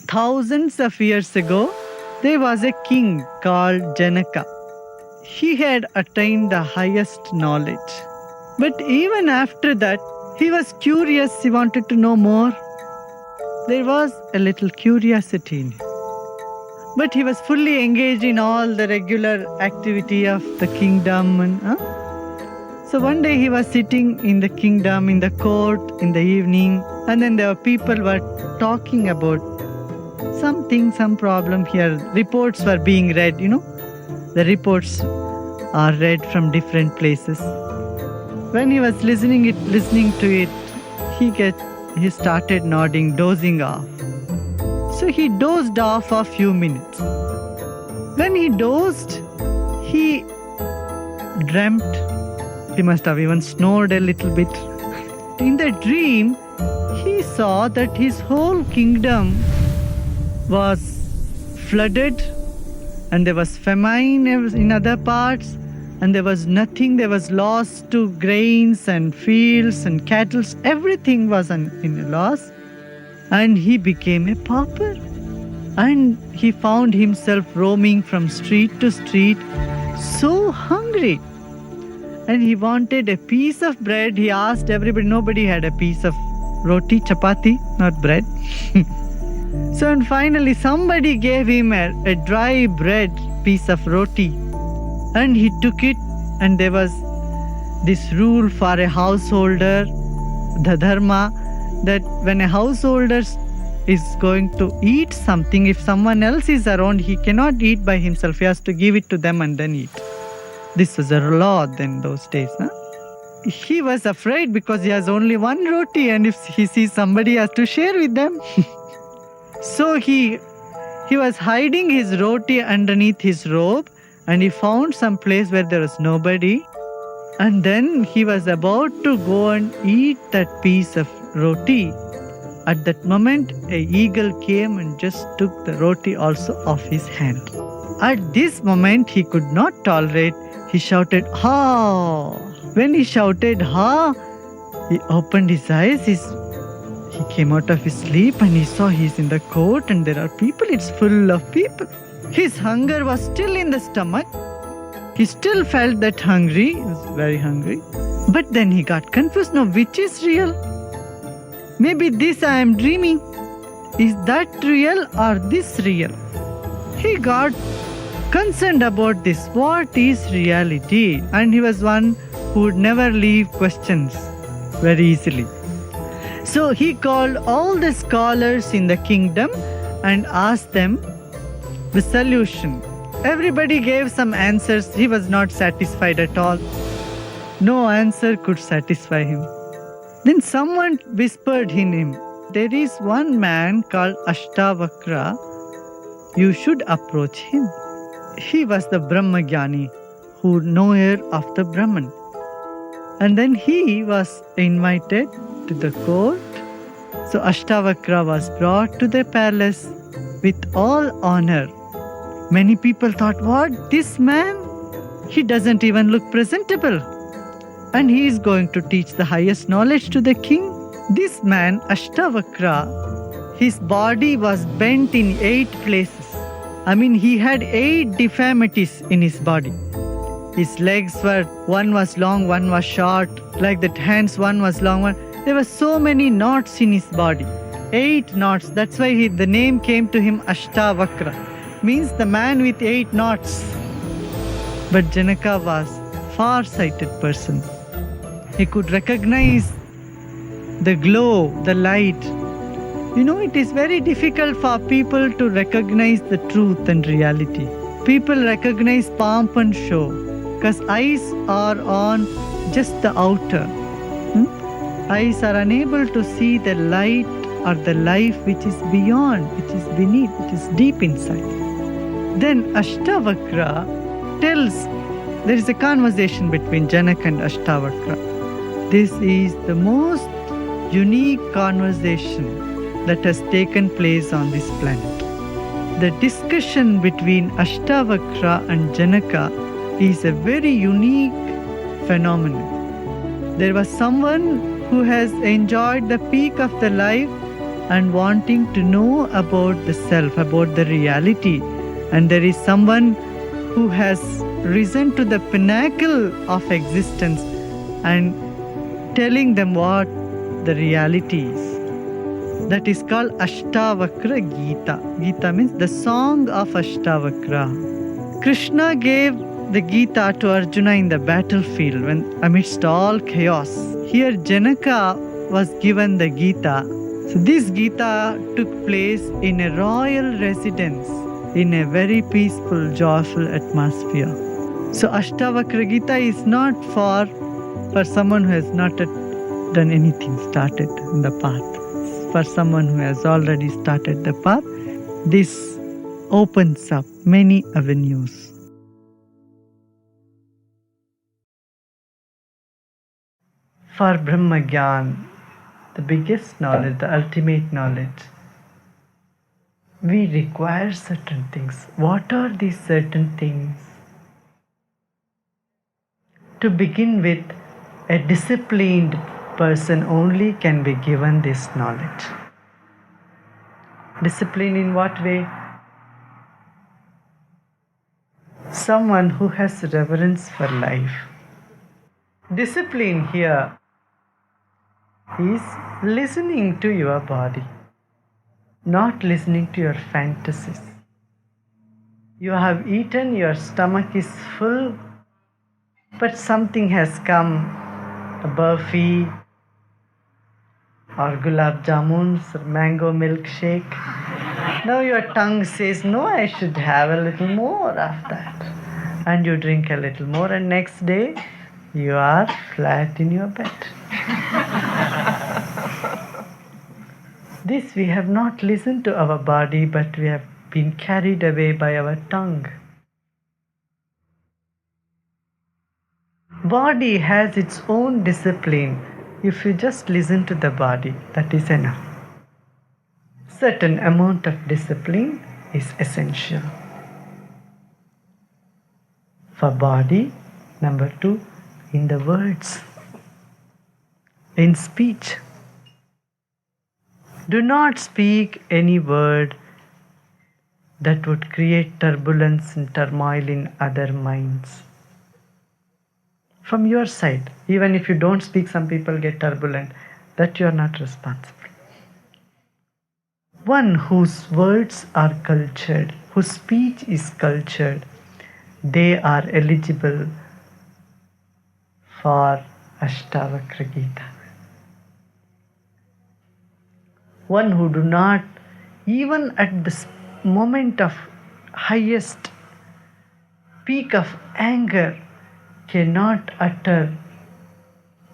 Thousands of years ago, there was a king called Janaka. He had attained the highest knowledge. But even after that, he was curious, he wanted to know more. There was a little curiosity in him. But he was fully engaged in all the regular activity of the kingdom. So one day he was sitting in the kingdom, in the court, in the evening, and then there were people were talking about something, some problem here. Reports were being read, The reports are read from different places. When he was listening to it, he started nodding, dozing off. So he dozed off for a few minutes. When he dozed, he dreamt. He must have even snored a little bit. In the dream, he saw that his whole kingdom was flooded, and there was famine in other parts, and there was nothing. There was loss to grains and fields and cattle. Everything was in a loss. And he became a pauper. And he found himself roaming from street to street, so hungry. And he wanted a piece of bread. He asked everybody. Nobody had a piece of roti, chapati, not bread. So and finally somebody gave him a dry bread piece of roti. And he took it, and there was this rule for a householder, the dharma, that when a householder is going to eat something, if someone else is around, he cannot eat by himself. He has to give it to them and then eat. This was a law then those days. He was afraid because he has only one roti, and if he sees somebody, he has to share with them. So he was hiding his roti underneath his robe, and he found some place where there was nobody. And then he was about to go and eat that piece of roti. At that moment, an eagle came and just took the roti also off his hand. At this moment, he could not tolerate. He shouted, "Ha!" When he shouted, "Ha!" he opened his eyes. He came out of his sleep and he saw he's in the court and there are people. It's full of people. His hunger was still in the stomach. He still felt that hungry. He was very hungry. But then he got confused. Now, which is real? Maybe this I am dreaming. Is that real or this real? He got concerned about this. What is reality? And he was one who would never leave questions very easily. So he called all the scholars in the kingdom and asked them the solution. Everybody gave some answers. He was not satisfied at all. No answer could satisfy him. Then someone whispered in him, "There is one man called Ashtavakra. You should approach him." He was the Brahmagyani, who knower of the Brahman. And then he was invited to the court. So Ashtavakra was brought to the palace with all honor. Many people thought, what? This man? He doesn't even look presentable. And he is going to teach the highest knowledge to the king. This man, Ashtavakra, his body was bent in 8 places. He had 8 deformities in his body. His legs were, one was long, one was short, like that hands, one was long, one. There were so many knots in his body. 8 knots. That's why the name came to him Ashtavakra. Means the man with 8 knots. But Janaka was far-sighted person. He could recognize the glow, the light. It is very difficult for people to recognize the truth and reality. People recognize pomp and show because eyes are on just the outer. Eyes are unable to see the light or the life which is beyond, which is beneath, which is deep inside. Then Ashtavakra tells, there is a conversation between Janaka and Ashtavakra. This is the most unique conversation that has taken place on this planet. The discussion between Ashtavakra and Janaka is a very unique phenomenon. There was someone who has enjoyed the peak of the life and wanting to know about the self, about the reality. And there is someone who has risen to the pinnacle of existence and telling them what the reality is. That is called Ashtavakra Gita. Gita means the song of Ashtavakra. Krishna gave the Gita to Arjuna in the battlefield when amidst all chaos. Here Janaka was given the Gita. So this Gita took place in a royal residence in a very peaceful, joyful atmosphere. So Ashtavakra Gita is not for someone who has not yet done anything, started in the path. For someone who has already started the path, this opens up many avenues. For Brahma Gyan, the biggest knowledge, the ultimate knowledge, we require certain things. What are these certain things? To begin with, a disciplined person only can be given this knowledge. Discipline in what way? Someone who has reverence for life. Discipline here is listening to your body, not listening to your fantasies. You have eaten, your stomach is full, but something has come, a burfi, or gulab jamuns, or mango milkshake. Now your tongue says, no, I should have a little more of that. And you drink a little more, and next day you are flat in your bed. This we have not listened to our body, but we have been carried away by our tongue. Body has its own discipline. If you just listen to the body, that is enough. Certain amount of discipline is essential. For body, number 2, in the words, in speech. Do not speak any word that would create turbulence and turmoil in other minds. From your side, even if you don't speak, some people get turbulent, that you are not responsible. One whose words are cultured, whose speech is cultured, they are eligible for Ashtavakra Gita. One who do not, even at the moment of highest peak of anger, cannot utter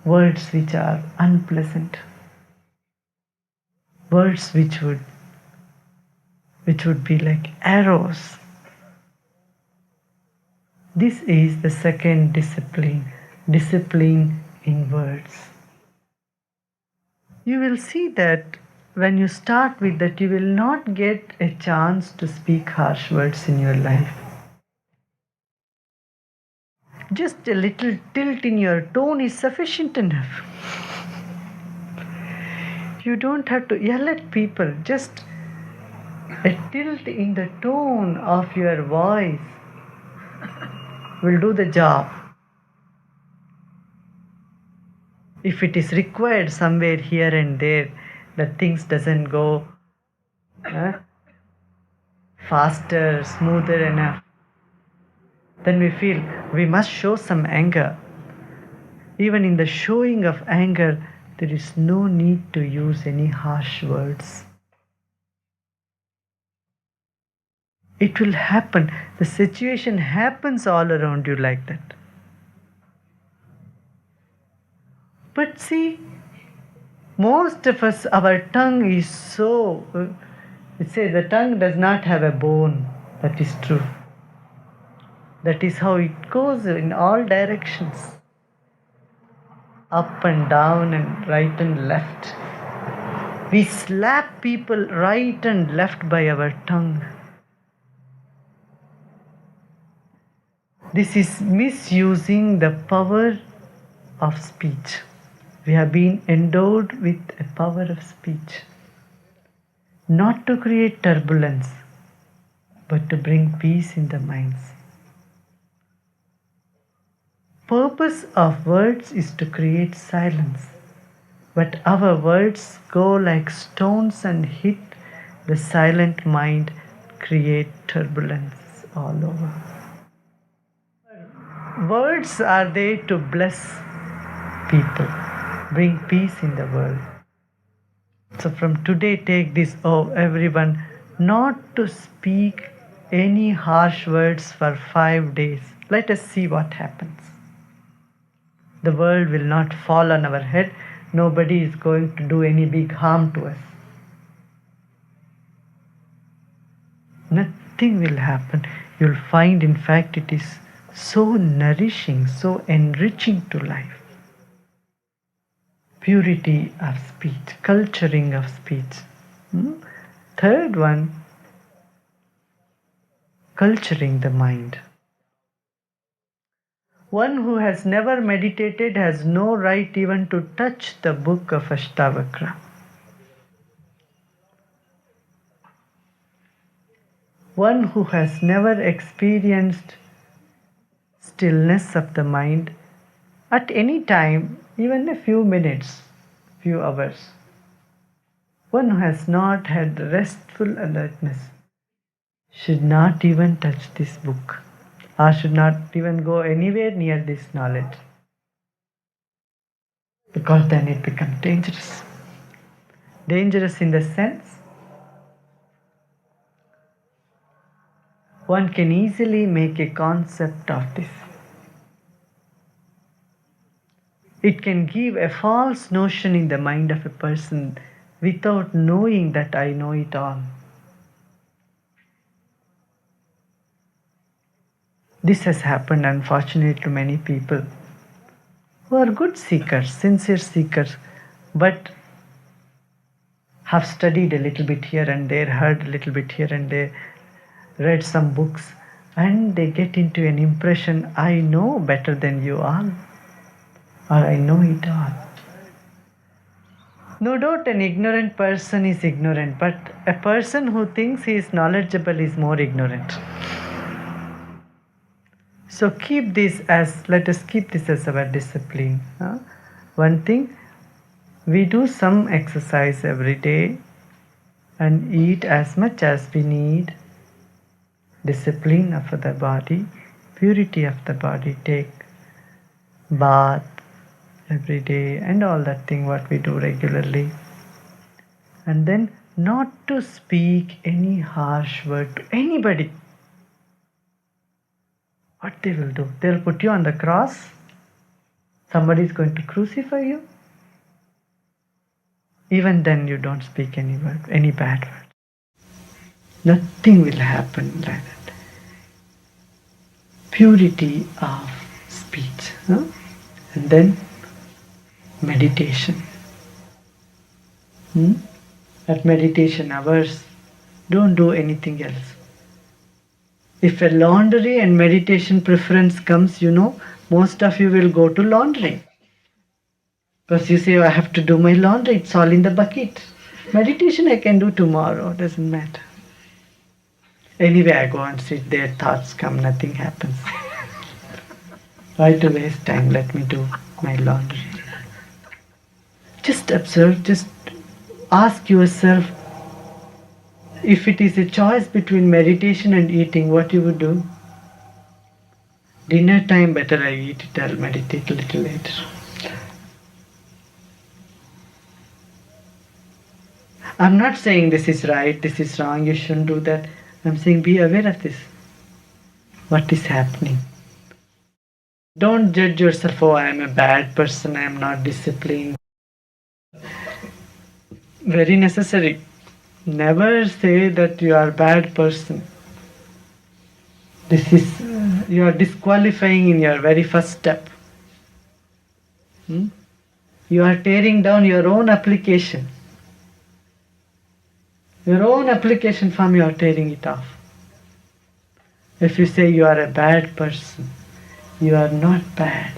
words which are unpleasant, words which would be like arrows. This is the second discipline, discipline in words. You will see that when you start with that, you will not get a chance to speak harsh words in your life. Just a little tilt in your tone is sufficient enough. You don't have to yell at people. Just a tilt in the tone of your voice will do the job. If it is required somewhere here and there that things doesn't go faster, smoother enough, then we feel we must show some anger. Even in the showing of anger, there is no need to use any harsh words. It will happen. The situation happens all around you like that. But see, most of us, our tongue is so, it says the tongue does not have a bone. That is true. That is how it goes in all directions. Up and down and right and left. We slap people right and left by our tongue. This is misusing the power of speech. We have been endowed with a power of speech. not to create turbulence, but to bring peace in the minds. Purpose of words is to create silence, but our words go like stones and hit the silent mind, create turbulence all over. Words are there to bless people, bring peace in the world. So from today, take this, oh everyone, not to speak any harsh words for 5 days. Let us see what happens. The world will not fall on our head. Nobody is going to do any big harm to us. Nothing will happen. You'll find, in fact, it is so nourishing, so enriching to life. Purity of speech, culturing of speech. Third one, culturing the mind. One who has never meditated has no right even to touch the book of Ashtavakra. One who has never experienced stillness of the mind at any time, even a few minutes, few hours. One who has not had restful alertness should not even touch this book, or should not even go anywhere near this knowledge, because then it becomes dangerous. Dangerous in the sense one can easily make a concept of this. It can give a false notion in the mind of a person without knowing that I know it all. This has happened, unfortunately, to many people who are good seekers, sincere seekers, but have studied a little bit here and there, heard a little bit here and there, read some books, and they get into an impression, I know better than you all, or I know it all. No doubt an ignorant person is ignorant, but a person who thinks he is knowledgeable is more ignorant. So let us keep this as our discipline. One thing, we do some exercise every day and eat as much as we need. Discipline of the body, purity of the body, take bath every day and all that thing what we do regularly. And then not to speak any harsh word to anybody. What they will do? They'll put you on the cross. Somebody is going to crucify you. Even then you don't speak any word, any bad word. Nothing will happen like that. Purity of speech. And then meditation. At meditation hours, don't do anything else. If a laundry and meditation preference comes, most of you will go to laundry. Because you say, I have to do my laundry, it's all in the bucket. Meditation I can do tomorrow, doesn't matter. Anyway, I go and sit there, thoughts come, nothing happens. Why to waste time? Let me do my laundry. Just observe, just ask yourself, if it is a choice between meditation and eating, what you would do? Dinner time, better I eat it, I'll meditate a little later. I'm not saying this is right, this is wrong, you shouldn't do that. I'm saying be aware of this. What is happening? Don't judge yourself, oh I am a bad person, I am not disciplined. Very necessary. Never say that you are a bad person. This is, you are disqualifying in your very first step. You are tearing down your own application. Your own application form, you are tearing it off. If you say you are a bad person, you are not bad.